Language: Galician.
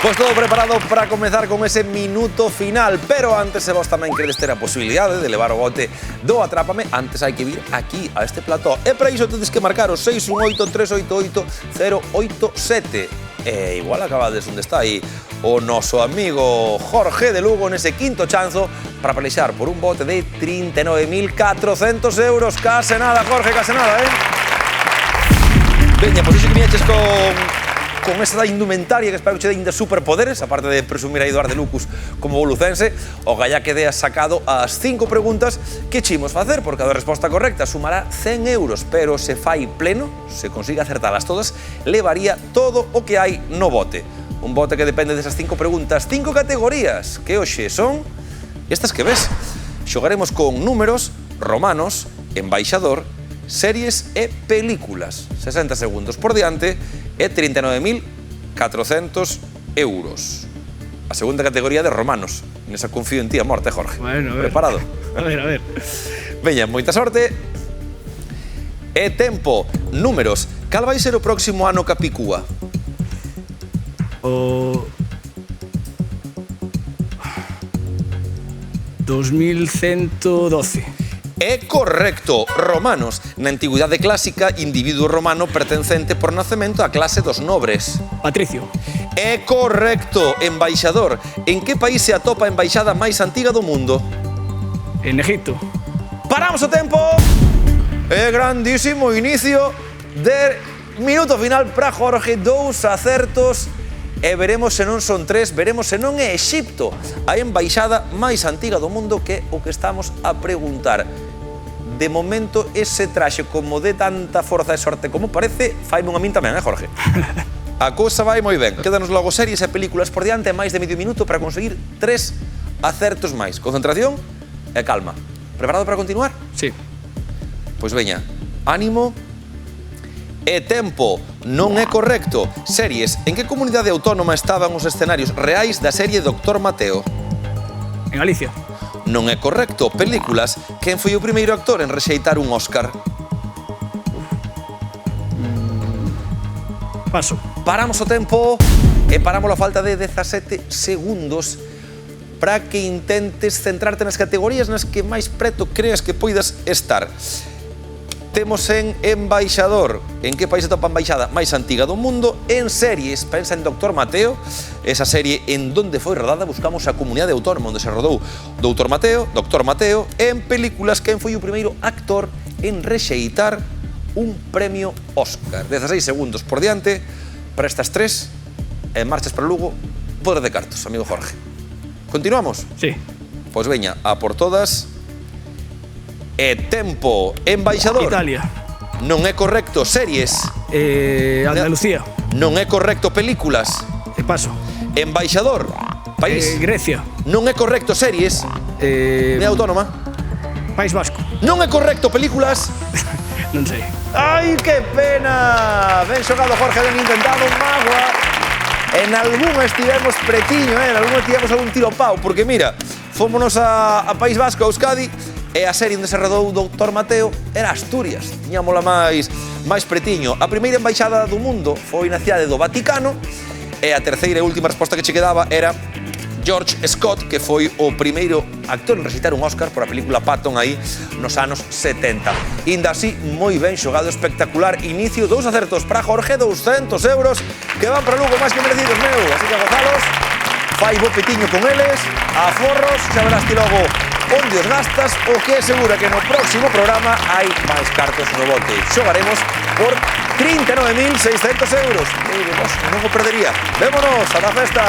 Pois todo preparado para comezar con ese minuto final, pero antes, se vos tamén queredes ter a posibilidade de levar o bote do Atrápame, antes hai que vir aquí, a este plató. E para iso tedes que marcar o 618-388-087. E igual acabades onde está aí o noso amigo Jorge de Lugo nese quinto chanzo para pelexar por un bote de 39.400 euros. Case nada, Jorge, case nada, Veña, pois iso que viñeches con esa indumentaria que espero que che dein de superpoderes, aparte de presumir aí do Ar de Lucus como lucense, o gallá que deas sacado as 5 preguntas que chimos facer, por cada resposta correcta sumará 100 euros, pero se fai pleno, se consigue acertalas todas, levaría todo o que hai no bote. Un bote que depende desas 5 preguntas, 5 categorías, que hoxe son estas que ves. Xogaremos con números, romanos, embaixador, series e películas. 60 segundos por diante e 39.400 euros. A segunda categoría de romanos. Nesa confío en ti a morte, Jorge. Bueno, a ver. Preparado? A ver. Veña, moita sorte. E tempo. Números. Cal vai ser o próximo ano Capicúa? O 2112. É correcto. Romanos. Na Antigüidade Clásica, individuo romano pertencente por nacemento á clase dos nobres. Patricio. É correcto. Embaixador. En que país se atopa a embaixada máis antiga do mundo? En Egipto. Paramos o tempo. É grandísimo inicio de minuto final para Jorge. 2 acertos. E veremos se non son 3, veremos se non é Exipto, a embaixada máis antiga do mundo, que é o que estamos a preguntar. De momento, ese traxe, como de tanta forza e sorte como parece, faime un a min tamén, Jorge? A cousa vai moi ben. Quédanos logo series e películas por diante, máis de medio minuto para conseguir 3 acertos máis. Concentración e calma. Preparado para continuar? Sí. Pois veña, ánimo e tempo. Non é correcto. Series. En que comunidade autónoma estaban os escenarios reais da serie Doctor Mateo? En Galicia. Non é correcto. Películas. Quen foi o primeiro actor en rexeitar un Óscar? Paso. Paramos o tempo e paramos a falta de 17 segundos para que intentes centrarte nas categorías nas que máis preto creas que poidas estar. Temos en embaixador. En que país atopa a embaixada máis antiga do mundo? En series, pensa en Doctor Mateo, esa serie en donde foi rodada. Buscamos a comunidade autónoma onde se rodou Doctor Mateo. En películas, quen foi o primeiro actor en rexeitar un premio Óscar? 16 segundos por diante para estas 3 e marchas para Lugo. Poder de cartos, amigo Jorge. Continuamos? Sí. Pois veña, a por todas. E tempo. Embaixador. Italia. Non é correcto. Series. Andalucía. Non é correcto. Películas. Paso. Embaixador. País. Grecia. Non é correcto. Series. É autónoma. País Vasco. Non é correcto. Películas. Non sei. Ai, que pena. Ben xogado, Jorge, ben intentado, mágoa. En algún estivemos pretiño, en algún tivemos algún tiro pau, porque mira, fómonos a País Vasco, a Euskadi, e a serie onde se rodou Doctor Mateo era Asturias. Tiñámola máis pretiño. A primeira embaixada do mundo foi na cidade do Vaticano, e a terceira e última resposta que che quedaba era George Scott, que foi o primeiro actor en rexeitar un Óscar por a película Patton aí nos anos 70. Inda así, moi ben xogado, espectacular inicio. 2 acertos para Jorge, 200 euros que van para Lugo máis que merecidos, meu. Así que a gozalos, fai bo petiño con eles, a forros, xa verás ti logo onde os gastas, o que é seguro que no próximo programa hai máis cartos no bote. Xogaremos por 39.600 euros. E vos non o perdería. Vémonos, a la festa!